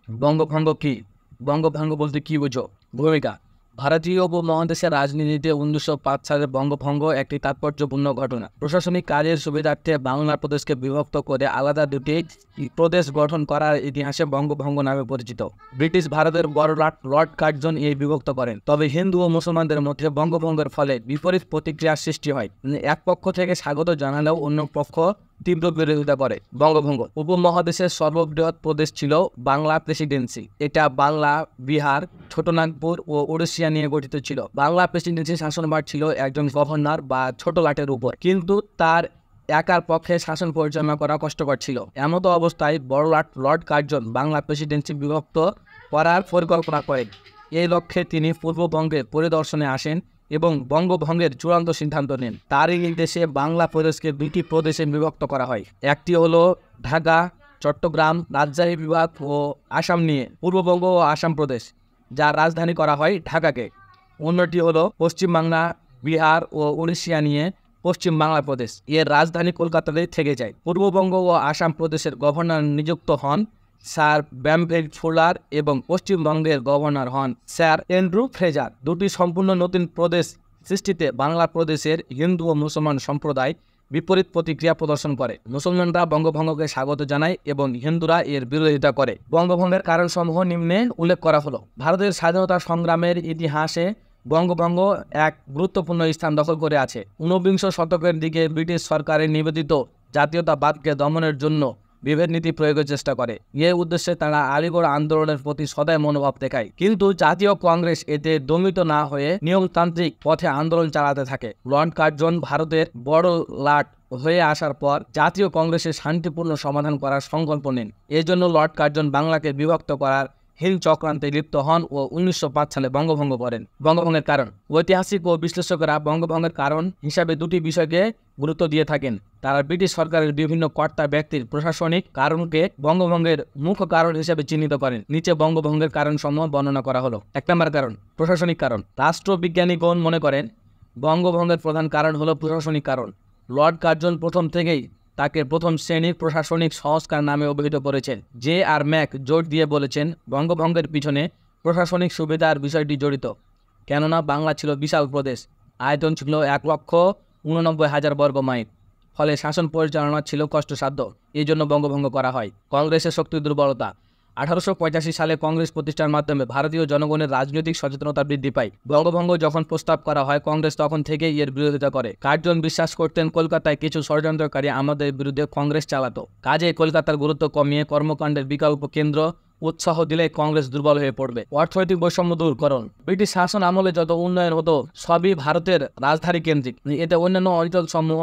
বঙ্গভঙ্গ কি? বঙ্গভঙ্গ বলতে কি বোঝো? ভূমিকা: ভারতীয় উপমহাদেশের রাজনীতিতে 1905 সালের বঙ্গভঙ্গ একটি তাৎপর্যপূর্ণ ঘটনা। প্রশাসনিক কাজের সুবিধার্থে বাংলা প্রদেশকে বিভক্ত করে আলাদা দুটি প্রদেশ গঠন করার ইতিহাসে বঙ্গভঙ্গ নামে পরিচিত। ব্রিটিশ ভারতের বড় লর্ড কার্জন এই বিভক্ত করেন। তবে হিন্দু ও মুসলমানদের মধ্যে বঙ্গভঙ্গের ফলে বিপরীত প্রতিক্রিয়ার সৃষ্টি হয়। এক পক্ষ থেকে স্বাগত জানালেও অন্য পক্ষ তীব্র বিরোধিতা করে। বঙ্গভঙ্গ: উপমহাদেশের সর্ববৃহৎ প্রদেশ ছিল বাংলা প্রেসিডেন্সি। এটা বাংলা, বিহার, ছোটনাগপুর ও ওড়িশা নিয়ে গঠিত ছিল। বাংলা প্রেসিডেন্সি শাসনভার ছিল একজন গভর্নর বা ছোট লাটের উপর, কিন্তু তার একার পক্ষে শাসন পরিচালনা করা কষ্টকর ছিল। এমতো অবস্থায় বড় লর্ড কার্জন বাংলা প্রেসিডেন্সি বিভক্ত করার পরিকল্পনা করেন। এই লক্ষ্যে তিনি পূর্ববঙ্গে পরিদর্শনে আসেন এবং বঙ্গভঙ্গের চূড়ান্ত সিদ্ধান্ত নেন। তারই নির্দেশে বাংলা প্রদেশকে দুটি প্রদেশে বিভক্ত করা হয়। একটি হলো ঢাকা, চট্টগ্রাম, রাজশাহী বিভাগ ও আসাম নিয়ে পূর্ববঙ্গ ও আসাম প্রদেশ, যার রাজধানী করা হয় ঢাকাকে। অন্যটি হলো পশ্চিমবাংলা, বিহার ও উড়িষ্যা নিয়ে পশ্চিম বাংলা প্রদেশ, এর রাজধানী কলকাতাতে থেকে যায়। পূর্ববঙ্গ ও আসাম প্রদেশের গভর্নর নিযুক্ত হন স্যার ব্যামভেল ফুলার এবং পশ্চিমবঙ্গের গভর্নর হন স্যার অ্যান্ড্রু ফ্রেজার। দুটি সম্পূর্ণ নতুন প্রদেশ সৃষ্টিতে বাংলা প্রদেশের হিন্দু ও মুসলমান সম্প্রদায় বিপরীত প্রতিক্রিয়া প্রদর্শন করে। মুসলমানরা বঙ্গভঙ্গকে স্বাগত জানায় এবং হিন্দুরা এর বিরোধিতা করে। বঙ্গভঙ্গের কারণসমূহ নিম্নে উল্লেখ করা হলো। ভারতের স্বাধীনতা সংগ্রামের ইতিহাসে বঙ্গভঙ্গ এক গুরুত্বপূর্ণ স্থান দখল করে আছে। 19বিংশ শতকের দিকে ব্রিটিশ সরকারের নিবেদিত জাতীয়তাবাদকে দমনের জন্য বিভেদ নীতি প্রয়োগের চেষ্টা করে। এ উদ্দেশ্যে তারা আলিগড় আন্দোলনের প্রতি সদয় মনোভাব দেখায়, কিন্তু জাতীয় কংগ্রেস এতে দমিত না হয়ে নিয়মতান্ত্রিক পথে আন্দোলন চালাতে থাকে। লর্ড কার্জন ভারতের বড় লাট হয়ে আসার পর জাতীয় কংগ্রেসের শান্তিপূর্ণ সমাধান করার সংকল্প নেন। এজন্য লর্ড কার্জন বাংলাকে বিভক্ত করার হিল চক্রান্তে লিপ্ত হন ও 1905 সালে বঙ্গভঙ্গ করেন। বঙ্গভঙ্গের কারণ: ঐতিহাসিক ও বিশ্লেষকেরা বঙ্গভঙ্গের কারণ হিসাবে দুটি বিষয়কে গুরুত্ব দিয়ে থাকেন। তারা ব্রিটিশ সরকারের বিভিন্ন কর্তা ব্যক্তির প্রশাসনিক কারণকে বঙ্গভঙ্গের মুখ্য কারণ হিসেবে চিহ্নিত করেন। নিচে বঙ্গভঙ্গের কারণসমূহ বর্ণনা করা হলো। 1 নম্বর কারণ: প্রশাসনিক কারণ। রাষ্ট্রবিজ্ঞানীগণ মনে করেন বঙ্গভঙ্গের প্রধান কারণ হলো প্রশাসনিক কারণ। লর্ড কার্জন প্রথম থেকেই তাকে প্রথম শ্রেণীর প্রশাসনিক সংস্কার নামে অভিহিত করেছেন। J.R. ম্যাক জোর দিয়ে বলেছেন বঙ্গভঙ্গের পিছনে প্রশাসনিক সুবিধার বিষয়টি জড়িত, কেননা বাংলা ছিল বিশাল প্রদেশ, আয়তন ছিল 1,89,000 বর্গ মাইল, ফলে শাসন পরিচালনা ছিল কষ্টসাধ্য। এই জন্য বঙ্গভঙ্গ করা হয়। কংগ্রেসের শক্তি দুর্বলতা: 1885 সালে কংগ্রেস প্রতিষ্ঠার মাধ্যমে ভারতীয় জনগণের রাজনৈতিক সচেতনতা বৃদ্ধি পায়। বঙ্গভঙ্গ যখন প্রস্তাব করা হয়, কংগ্রেস তখন থেকেই এর বিরোধিতা করে। কার্জন বিশ্বাস করতেন কলকাতায় কিছু ষড়যন্ত্রকারী আমাদের বিরুদ্ধে কংগ্রেস চালাতো, কাজে কলকাতার গুরুত্ব কমিয়ে কর্মকাণ্ডের বিকল্প কেন্দ্র উৎসাহ দিলে কংগ্রেস দুর্বল হয়ে পড়বে। অর্থনৈতিক বৈষম্য দূরকরণ: ব্রিটিশ শাসন আমলে যত উন্নয়ন হতো সবই ভারতের রাজধানী কেন্দ্রিক। এতে অন্যান্য অঞ্চল সমূহ